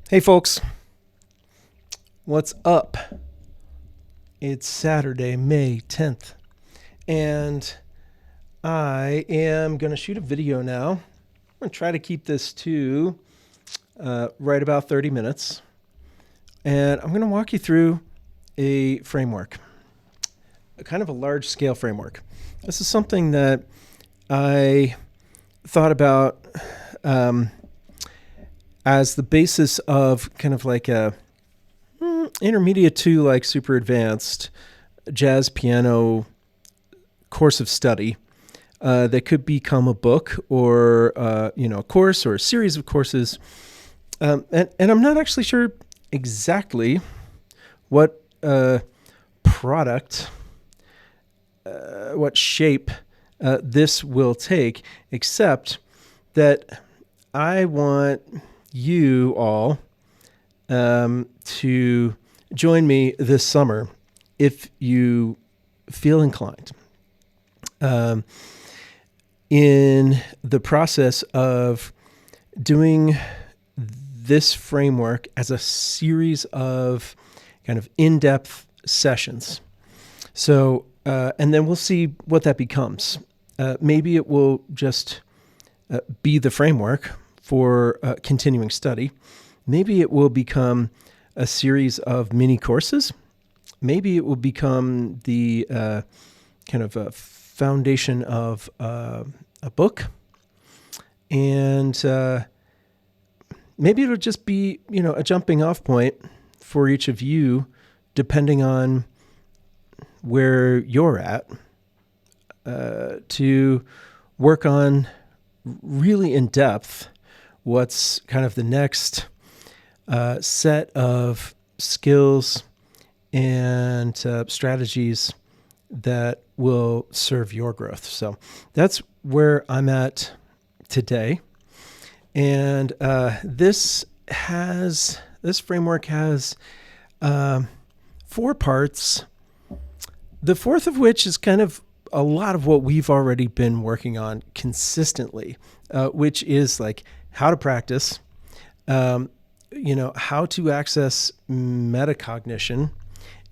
Hey folks, what's up? It's Saturday, May 10th, and I am going to shoot a video now. I'm going to try to keep this to right about 30 minutes, and I'm going to walk you through a framework, a kind of a large-scale framework. This is something that I thought about as the basis of kind of like a intermediate to like super advanced jazz piano course of study that could become a book or a course or a series of courses. And I'm not actually sure exactly what product, what shape this will take, except that I want you all to join me this summer if you feel inclined in the process of doing this framework as a series of kind of in-depth sessions. So, and then we'll see what that becomes. Maybe it will just be the framework for continuing study. Maybe it will become a series of mini courses. Maybe it will become the kind of a foundation of a book. And maybe it'll just be, a jumping off point for each of you, depending on where you're at, to work on really in depth what's kind of the next set of skills and strategies that will serve your growth. So that's where I'm at today. And this framework has 4 parts, the fourth of which is kind of a lot of what we've already been working on consistently, which is like how to practice, how to access metacognition,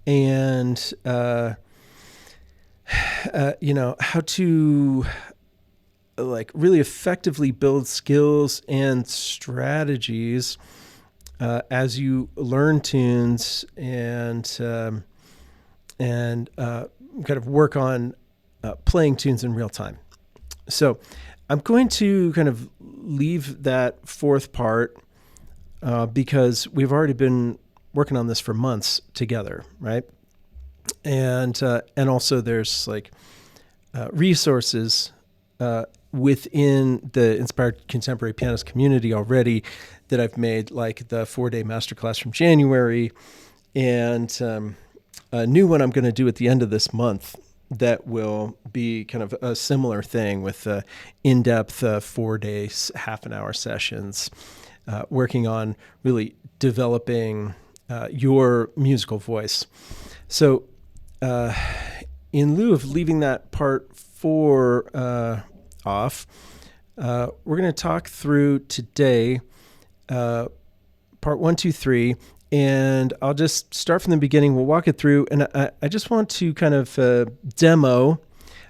and how to like really effectively build skills and strategies as you learn tunes and kind of work on playing tunes in real time. So I'm going to kind of leave that fourth part because we've already been working on this for months together, right? And also there's like resources within the Inspired Contemporary Pianist community already that I've made, like the 4-day masterclass from January, and a new one I'm going to do at the end of this month that will be kind of a similar thing with in-depth 4 days, half-an-hour sessions, working on really developing your musical voice. So in lieu of leaving that part 4 off, we're going to talk through today part 1, 2, 3, and I'll just start from the beginning. We'll walk it through, and I just want to kind of demo.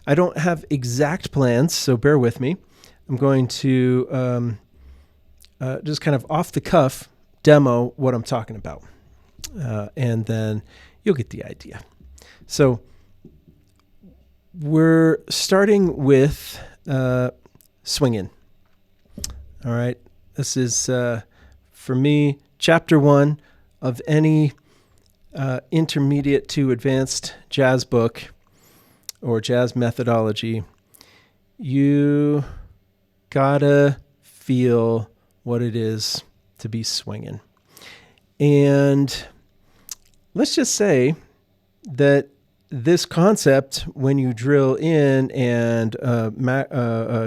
I don't have exact plans, so bear with me. I'm going to just kind of off the cuff demo what I'm talking about, and then you'll get the idea. So we're starting with swinging. All right. This is, for me, chapter 1 of any intermediate to advanced jazz book or jazz methodology. You gotta feel what it is to be swinging. And let's just say that this concept, when you drill in and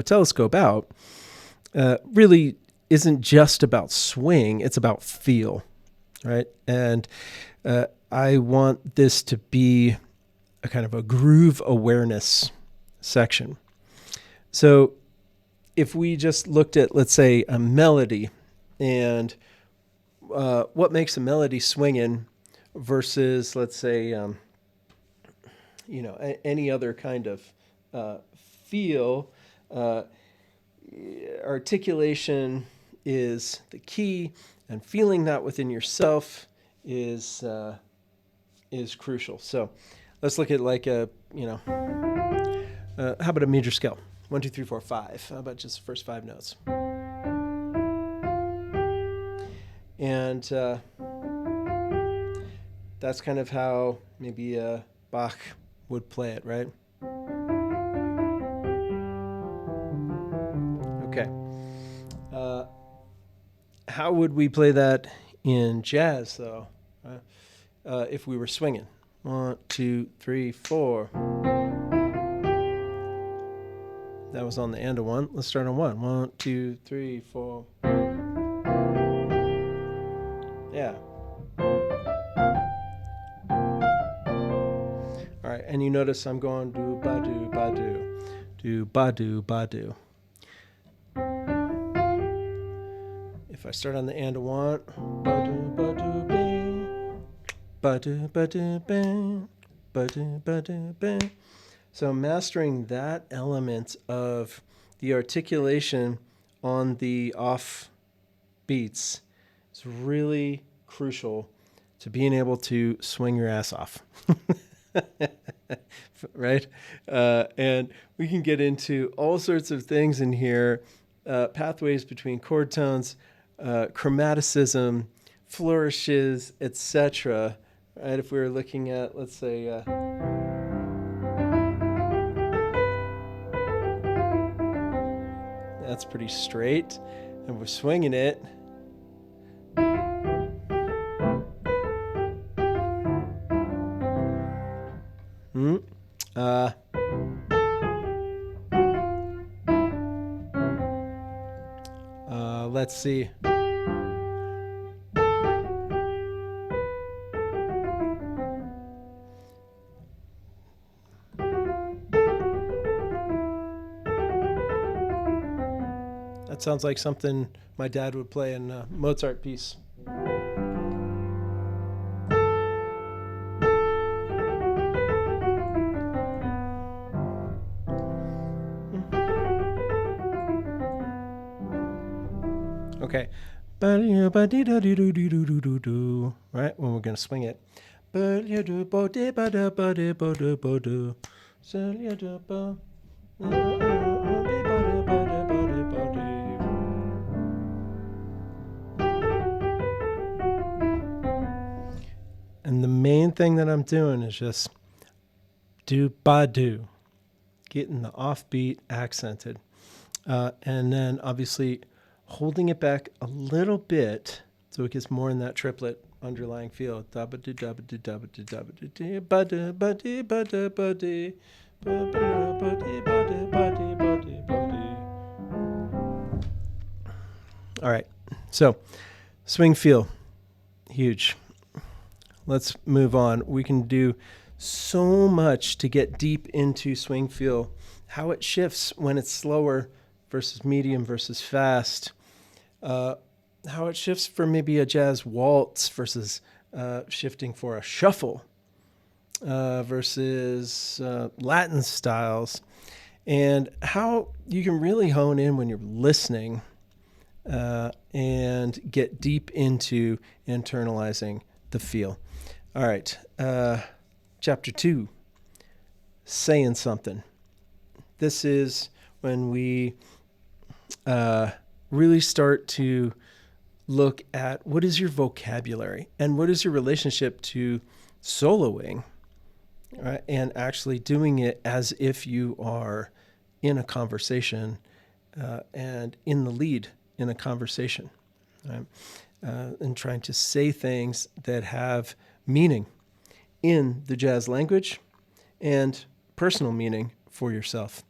telescope out, really isn't just about swing, it's about feel, right? And I want this to be a kind of a groove awareness section. So if we just looked at, let's say, a melody and what makes a melody swinging versus, let's say, any other kind of feel. Articulation is the key, and feeling that within yourself is crucial. So let's look at like how about a major scale? 1, 2, 3, 4, 5. How about just the first 5 notes? And that's kind of how maybe Bach would play it, right? Okay. How would we play that in jazz, though? If we were swinging? 1, 2, 3, 4. That was on the end of 1. Let's start on 1. 1, 2, 3, 4. Yeah. All right, and you notice I'm going do ba do ba do, do ba do ba do. If I start on the and of 1, ba do ba do bing, ba do ba do bing, ba do ba do bing. So mastering that element of the articulation on the off beats is really crucial to being able to swing your ass off. Right? And we can get into all sorts of things in here, pathways between chord tones, chromaticism, flourishes, etc. Right? If we were looking at, let's say, that's pretty straight, and we're swinging it. Let's see. That sounds like something my dad would play in a Mozart piece. Okay. Right, when we're going to swing it. And the main thing that I'm doing is just do ba do, getting the offbeat accented. And then obviously holding it back a little bit so it gets more in that triplet underlying feel. All right, so swing feel, huge. Let's move on. We can do so much to get deep into swing feel, how it shifts when it's slower versus medium versus fast, how it shifts for maybe a jazz waltz versus shifting for a shuffle versus Latin styles, and how you can really hone in when you're listening and get deep into internalizing the feel. All right, chapter 2, saying something. This is when we really start to look at what is your vocabulary and what is your relationship to soloing, right? And actually doing it as if you are in a conversation and in the lead in a conversation, right? And trying to say things that have meaning in the jazz language and personal meaning for yourself.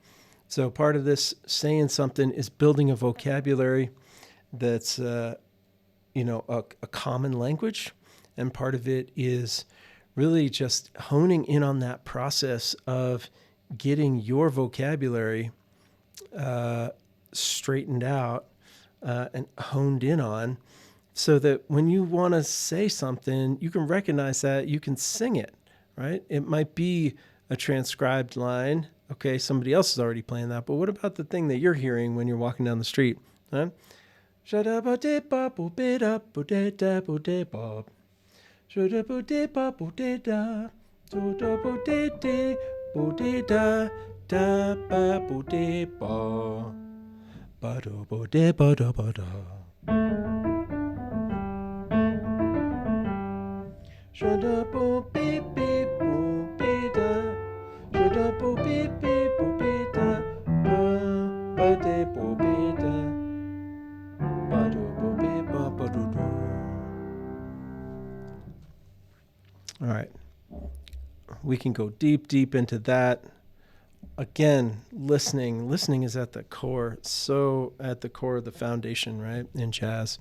So part of this saying something is building a vocabulary that's, a common language. And part of it is really just honing in on that process of getting your vocabulary straightened out and honed in on so that when you want to say something, you can recognize that, you can sing it, right? It might be a transcribed line. Okay, somebody else is already playing that, but what about the thing that you're hearing when you're walking down the street? Huh? All right. We can go deep into that. Again, listening. Listening is at the core, so at the core of the foundation, right, in jazz.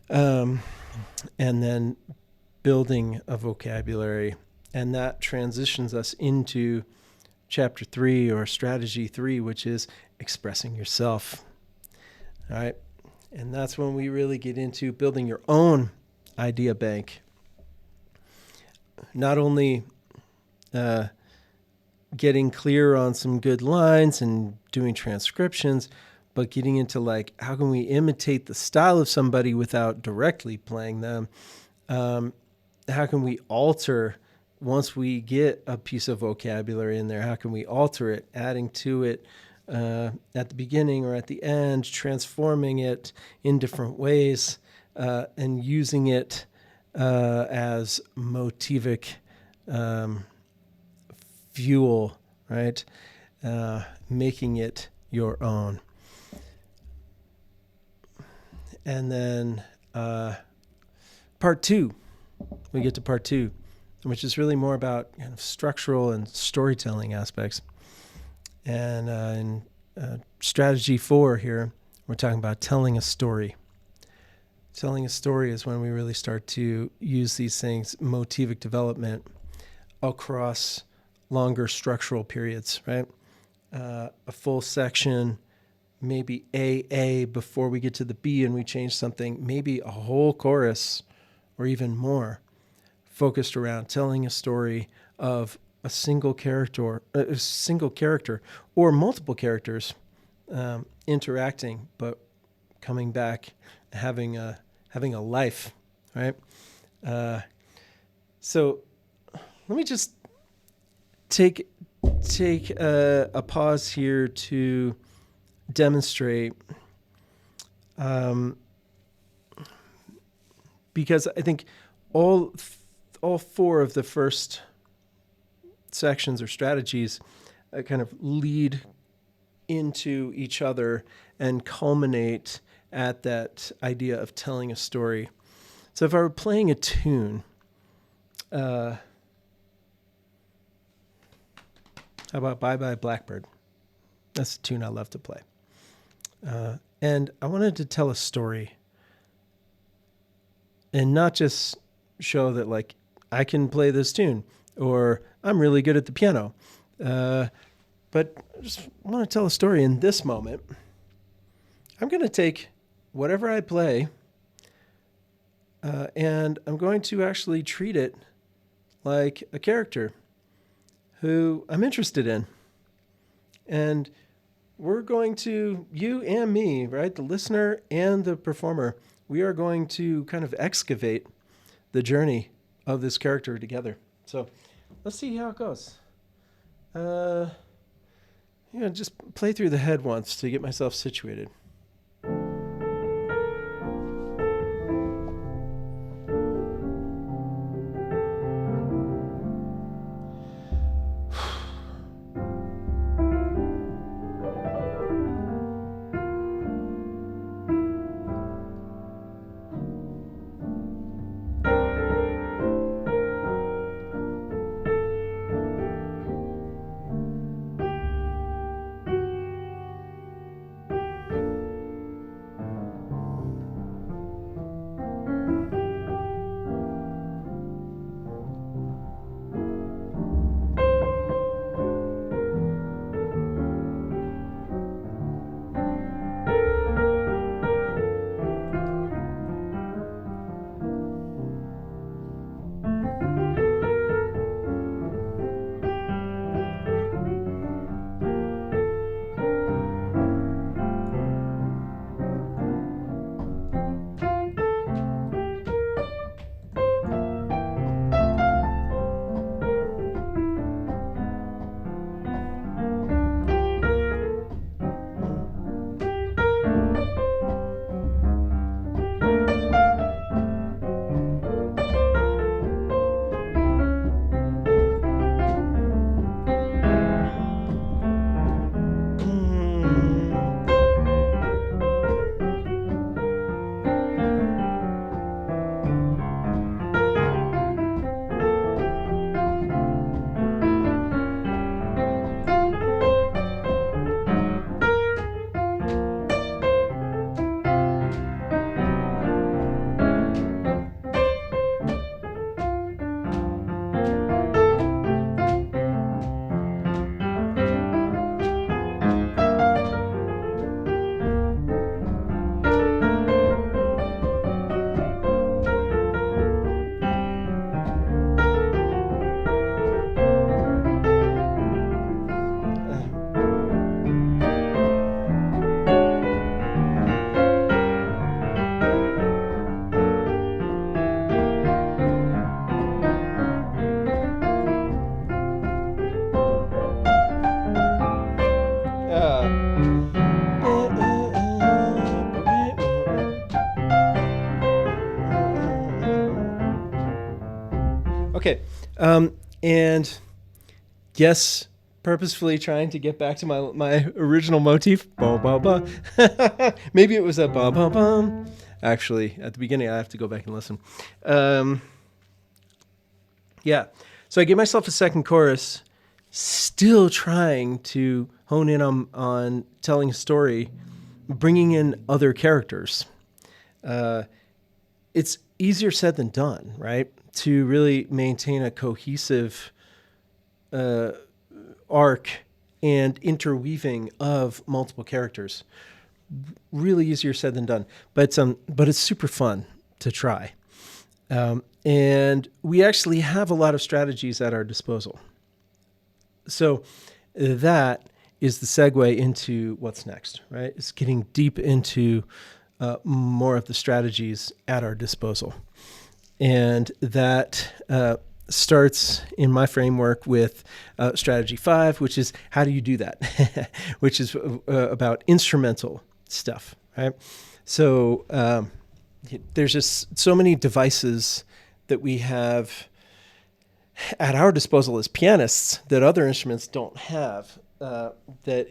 And then building a vocabulary. And that transitions us into chapter 3 or strategy 3, which is expressing yourself. All right. And that's when we really get into building your own idea bank. Not only getting clear on some good lines and doing transcriptions, but getting into like, how can we imitate the style of somebody without directly playing them? How can we alter, once we get a piece of vocabulary in there, how can we alter it, adding to it at the beginning or at the end, transforming it in different ways, and using it as motivic fuel, right? Making it your own. And then part 2, we get to part 2, which is really more about kind of structural and storytelling aspects. And in strategy 4 here, we're talking about telling a story. Telling a story is when we really start to use these things, motivic development, across longer structural periods, right? A full section, maybe A before we get to the B and we change something, maybe a whole chorus or even more, focused around telling a story of a single character or multiple characters interacting, but coming back, having a life, right? So let me just take a pause here to demonstrate, because I think all 4 of the first sections or strategies kind of lead into each other and culminate at that idea of telling a story. So if I were playing a tune, how about Bye Bye Blackbird? That's a tune I love to play. And I wanted to tell a story and not just show that like I can play this tune or I'm really good at the piano. But I just want to tell a story in this moment. I'm going to take whatever I play and I'm going to actually treat it like a character who I'm interested in. And we're going to, you and me, right, the listener and the performer, we are going to kind of excavate the journey of this character together. So let's see how it goes. Just play through the head once to get myself situated. Okay. And yes, purposefully trying to get back to my original motif. Ba ba ba. Maybe it was a ba ba bum. Actually, at the beginning, I have to go back and listen. Yeah. So I give myself a second chorus, still trying to hone in on telling a story, bringing in other characters. It's easier said than done, right? To really maintain a cohesive arc and interweaving of multiple characters. Really easier said than done, but it's super fun to try. And we actually have a lot of strategies at our disposal. So that is the segue into what's next, right? It's getting deep into more of the strategies at our disposal. And that starts in my framework with strategy 5, which is how do you do that? Which is about instrumental stuff, right? So there's just so many devices that we have at our disposal as pianists that other instruments don't have, that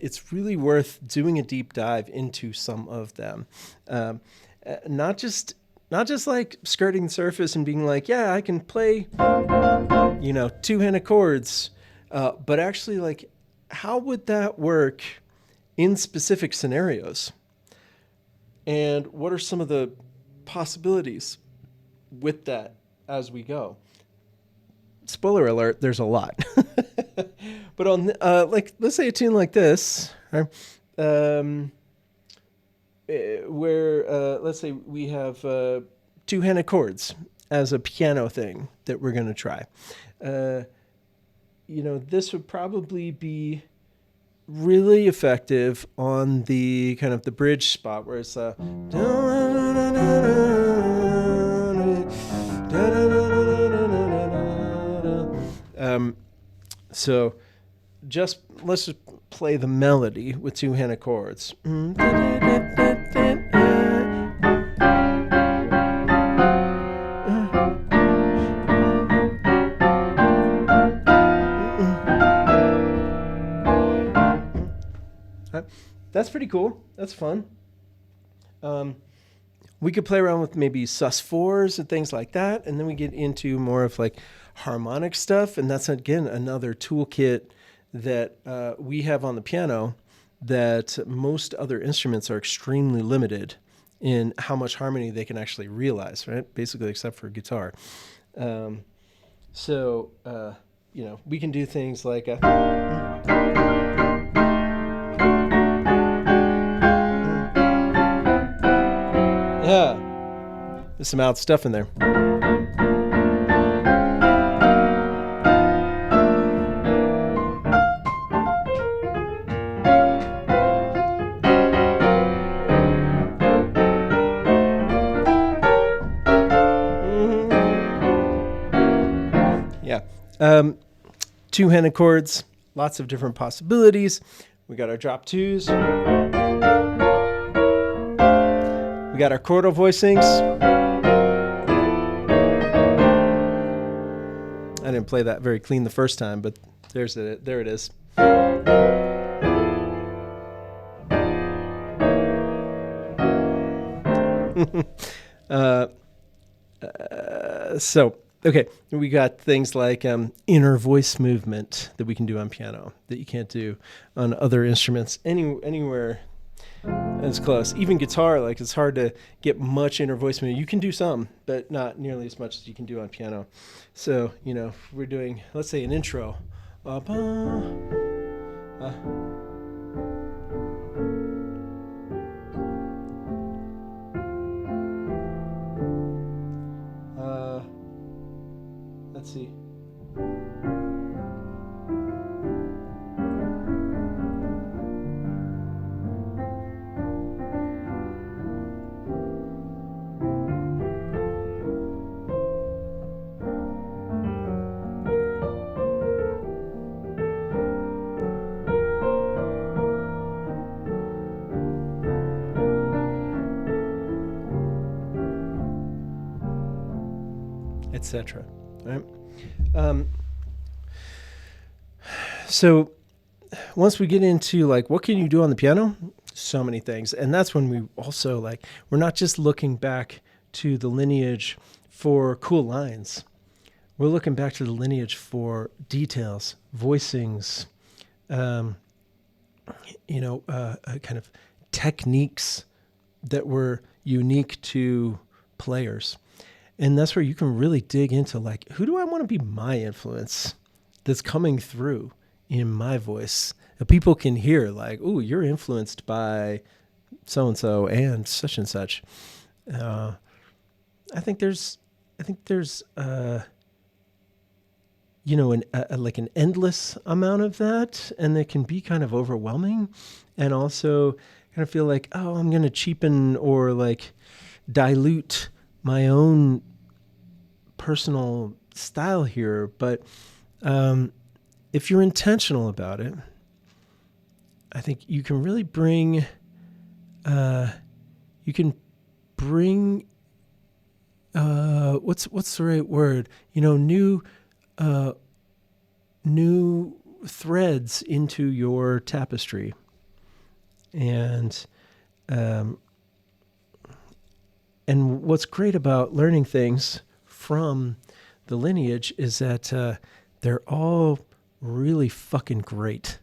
it's really worth doing a deep dive into some of them. Not just like skirting the surface and being like, yeah, I can play, two-handed chords, but actually like, how would that work in specific scenarios? And what are some of the possibilities with that as we go? Spoiler alert, there's a lot. But on let's say a tune like this, right? Where let's say we have two-handed chords as a piano thing that we're going to try. This would probably be really effective on the kind of the bridge spot where it's so let's just play the melody with two-handed chords. That's pretty cool. That's fun. We could play around with maybe sus4s and things like that, and then we get into more of like harmonic stuff, and that's again another toolkit that we have on the piano that most other instruments are extremely limited in how much harmony they can actually realize, right? Basically, except for guitar. We can do things like there's some out stuff in there. Two-handed chords, lots of different possibilities. We got our drop twos. We got our chordal voicings. I didn't play that very clean the first time, but there it is. Okay, we got things like inner voice movement that we can do on piano that you can't do on other instruments anywhere as close. Even guitar, like it's hard to get much inner voice movement. You can do some, but not nearly as much as you can do on piano. So, we're doing, let's say, an intro. Let's see. Etc. Right? Um, so once we get into like what can you do on the piano, so many things, and that's when we also like we're not just looking back to the lineage for cool lines. We're looking back to the lineage for details, voicings, um, kind of techniques that were unique to players. And that's where you can really dig into like, who do I want to be my influence that's coming through in my voice? That people can hear like, oh, you're influenced by so and so and such and such. Uh, I think there's like an endless amount of that, and it can be kind of overwhelming, and also kind of feel like, oh, I'm going to cheapen or like dilute my own personal style here. But if you're intentional about it, I think you can really bring, you can bring, what's the right word? New threads into your tapestry. And what's great about learning things from the lineage is that they're all really fucking great.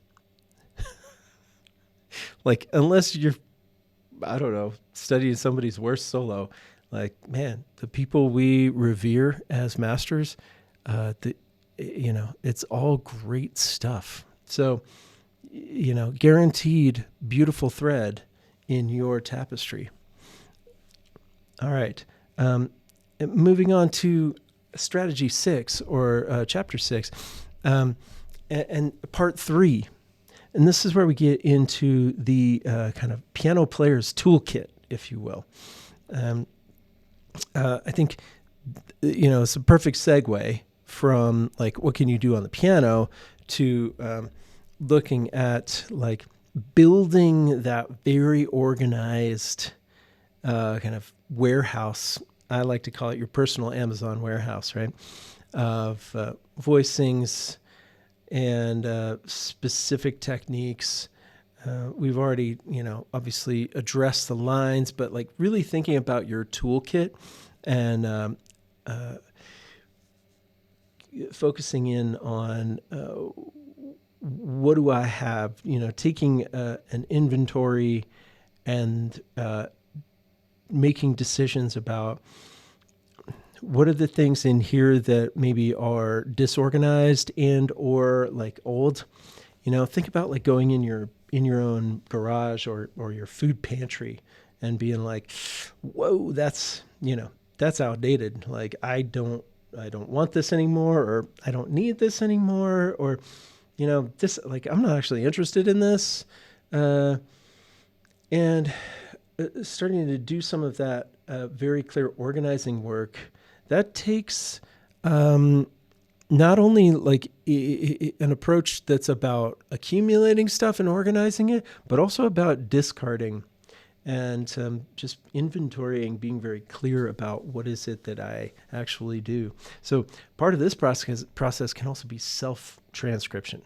Like, unless you're, I don't know, studying somebody's worst solo, like, man, the people we revere as masters, it's all great stuff. So, guaranteed beautiful thread in your tapestry. All right. Moving on to strategy 6 or chapter 6, and part 3. And this is where we get into the kind of piano player's toolkit, if you will. I think, it's a perfect segue from like, what can you do on the piano to looking at like building that very organized kind of warehouse. I like to call it your personal Amazon warehouse, right? Of voicings and specific techniques. We've already, obviously addressed the lines, but like really thinking about your toolkit and focusing in on what do I have, taking an inventory and making decisions about what are the things in here that maybe are disorganized and or like old. Think about like going in your own garage or your food pantry and being like, whoa, that's outdated. Like, I don't want this anymore, or I don't need this anymore, or this, like, I'm not actually interested in this. And starting to do some of that very clear organizing work, that takes not only like an approach that's about accumulating stuff and organizing it, but also about discarding and just inventorying, being very clear about what is it that I actually do. So part of this process can also be self-transcription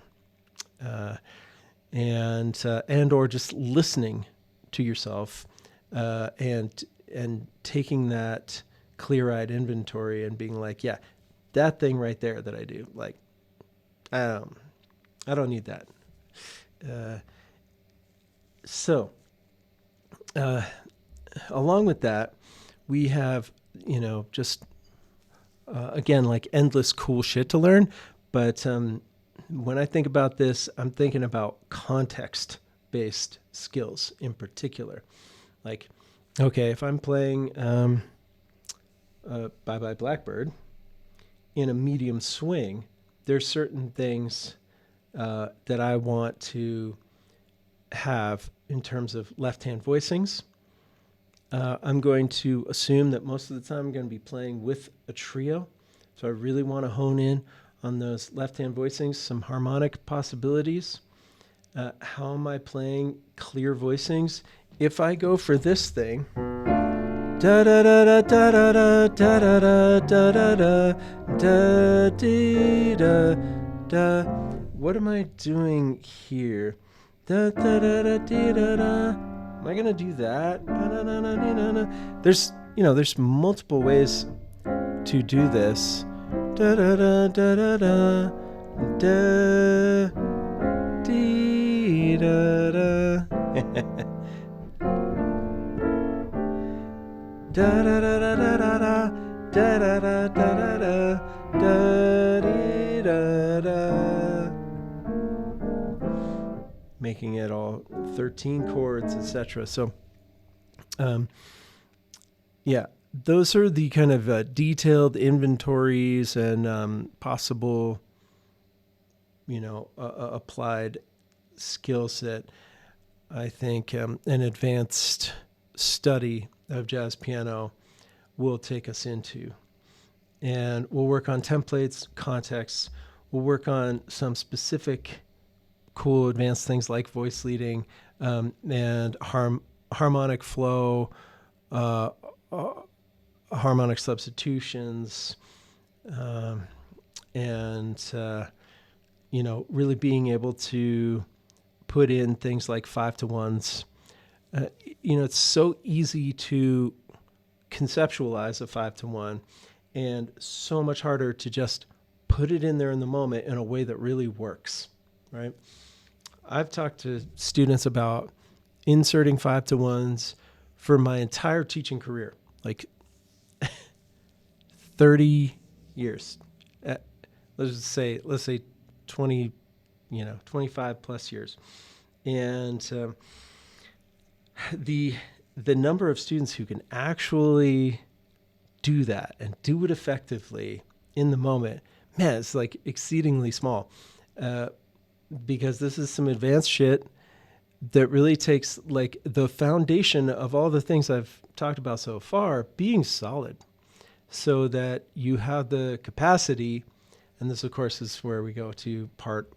and or just listening to yourself and taking that clear-eyed inventory and being like, yeah, that thing right there that I do, like, I don't need that. So along with that, we have, just, again, like endless cool shit to learn. But when I think about this, I'm thinking about context-based skills in particular. Like, okay, if I'm playing Bye Bye Blackbird in a medium swing, there's certain things that I want to have in terms of left-hand voicings. I'm going to assume that most of the time I'm going to be playing with a trio. So I really want to hone in on those left-hand voicings, some harmonic possibilities. How am I playing clear voicings? If I go for this thing, da da da da da da da da da da da da dee da da. What am I doing here? Da da da da dee da da. Am I gonna do that? Da, da, da, da, dee, da, da. There's multiple ways to do this. Da da da da da da da dee da da. Da da da da da da da da da da da da da dee da da. Making it all 13 chords, etc. So, yeah, those are the kind of detailed inventories and possible, applied skills that I think an advanced study of jazz piano will take us into. And we'll work on templates, contexts. We'll work on some specific cool advanced things like voice leading and harmonic flow, harmonic substitutions, and really being able to put in things like 5-to-1s. It's so easy to conceptualize a 5-to-1 and so much harder to just put it in there in the moment in a way that really works, right? I've talked to students about inserting 5-to-1s for my entire teaching career, like 30 years. Let's say 20, 25 plus years. And the number of students who can actually do that and do it effectively in the moment, man, it's like exceedingly small. Because this is some advanced shit that really takes like the foundation of all the things I've talked about so far being solid, so that you have the capacity. And this, of course, is where we go to part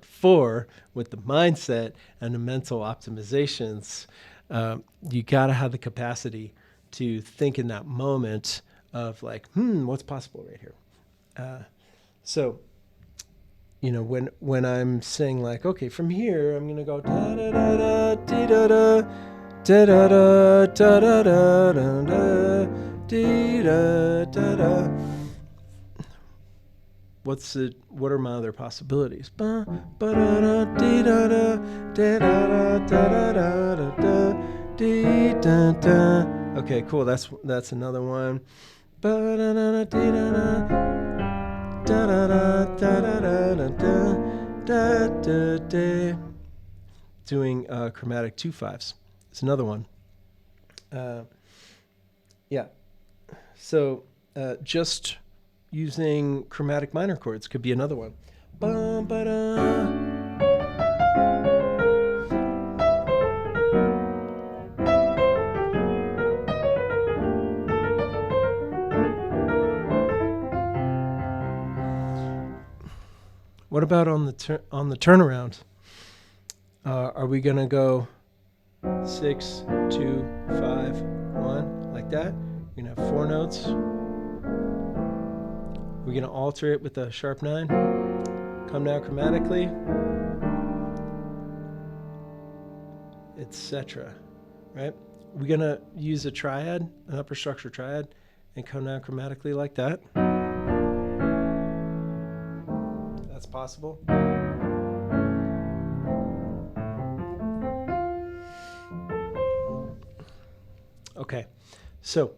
4 with the mindset and the mental optimizations. You got to have the capacity to think in that moment of like, what's possible right here? So, when I'm saying like, okay, from here, I'm going to go da da da da dee da da da da da da da da da da dee da da da. What are my other possibilities? Ba ba da da dee da da da da da da da da dee da da. Okay, cool. That's another one. Ba da da da dee da da. Da da da da da da da da da. Doing chromatic 2/5s. It's another one. Yeah. So just using chromatic minor chords could be another one. Ba ba da. What about on the turnaround? Are we gonna go 6, 2, 5, 1 like that? We're gonna have 4 notes. We're gonna alter it with a sharp 9. Come down chromatically, etc. Right? We're gonna use a triad, an upper structure triad, and come down chromatically like that. That's possible. Okay, so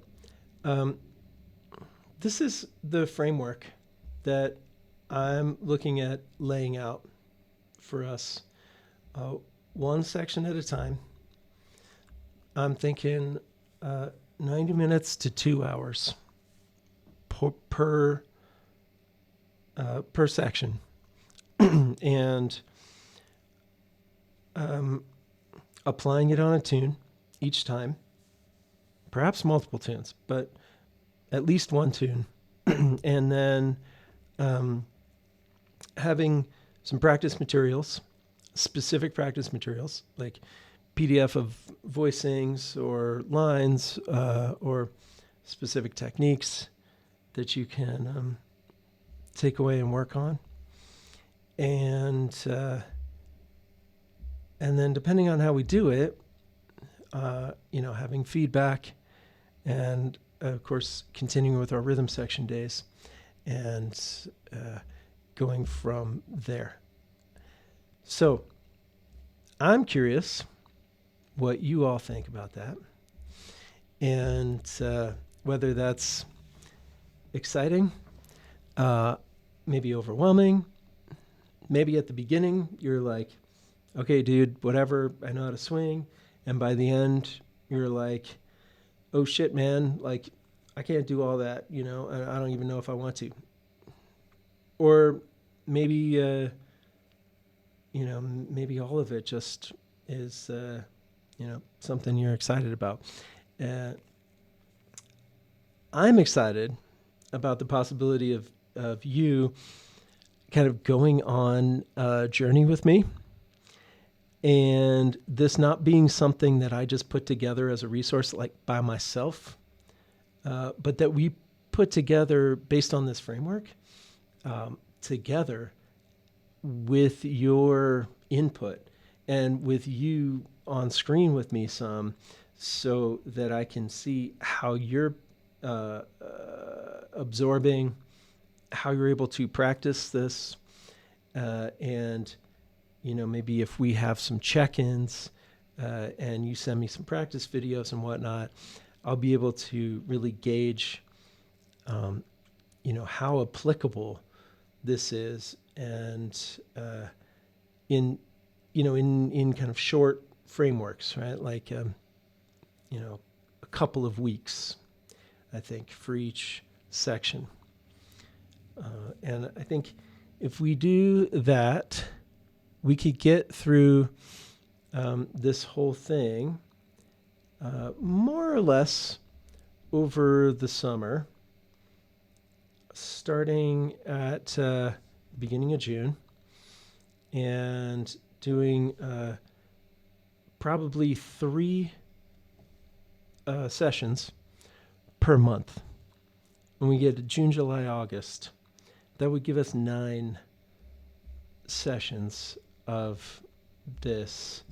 this is the framework that I'm looking at laying out for us, one section at a time. I'm thinking 90 minutes to 2 hours per section. And applying it on a tune each time, perhaps multiple tunes, but at least one tune. And then having some practice materials, specific practice materials, like PDF of voicings or lines or specific techniques that you can take away and work on. And then depending on how we do it, having feedback and, of course, continuing with our rhythm section days and going from there. So I'm curious what you all think about that and whether that's exciting, maybe overwhelming. Maybe at the beginning you're like, okay, dude, whatever, I know how to swing. And by the end, you're like, oh shit, man, like I can't do all that, and I don't even know if I want to. Or maybe, maybe all of it just is, something you're excited about. I'm excited about the possibility of you kind of going on a journey with me, and this not being something that I just put together as a resource like by myself, but that we put together based on this framework together with your input and with you on screen with me some, so that I can see how you're absorbing, how you're able to practice this, and maybe if we have some check-ins and you send me some practice videos and whatnot, I'll be able to really gauge how applicable this is, and in kind of short frameworks, right? Like a couple of weeks, I think, for each section. And I think if we do that, we could get through this whole thing more or less over the summer, starting at the beginning of June, and doing probably 3 sessions per month. When we get to June, July, August, that would give us 9 sessions of this.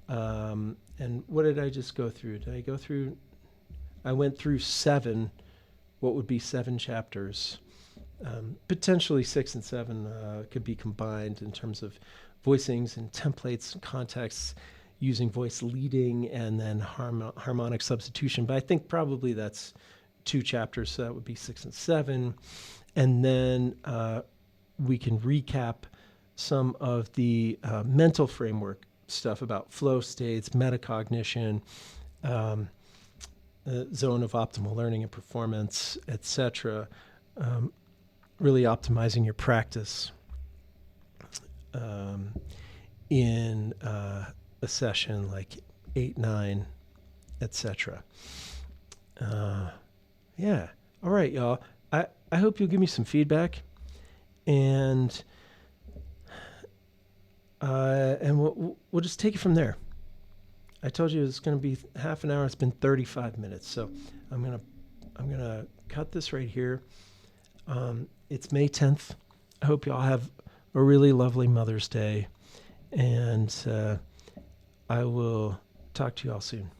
And what did I just go through? I went through 7, what would be 7 chapters. Potentially 6 and 7 could be combined in terms of voicings and templates and contexts, using voice leading and then harmonic substitution. But I think probably that's 2 chapters, so that would be 6 and 7. And then we can recap some of the mental framework stuff about flow states, metacognition, zone of optimal learning and performance, etc. Really optimizing your practice in a session like 8, 9, etc. Yeah. All right, y'all. I hope you'll give me some feedback, and we'll just take it from there. I told you it's going to be half an hour. It's been 35 minutes, so I'm gonna cut this right here. It's May 10th. I hope y'all have a really lovely Mother's Day, and I will talk to you all soon.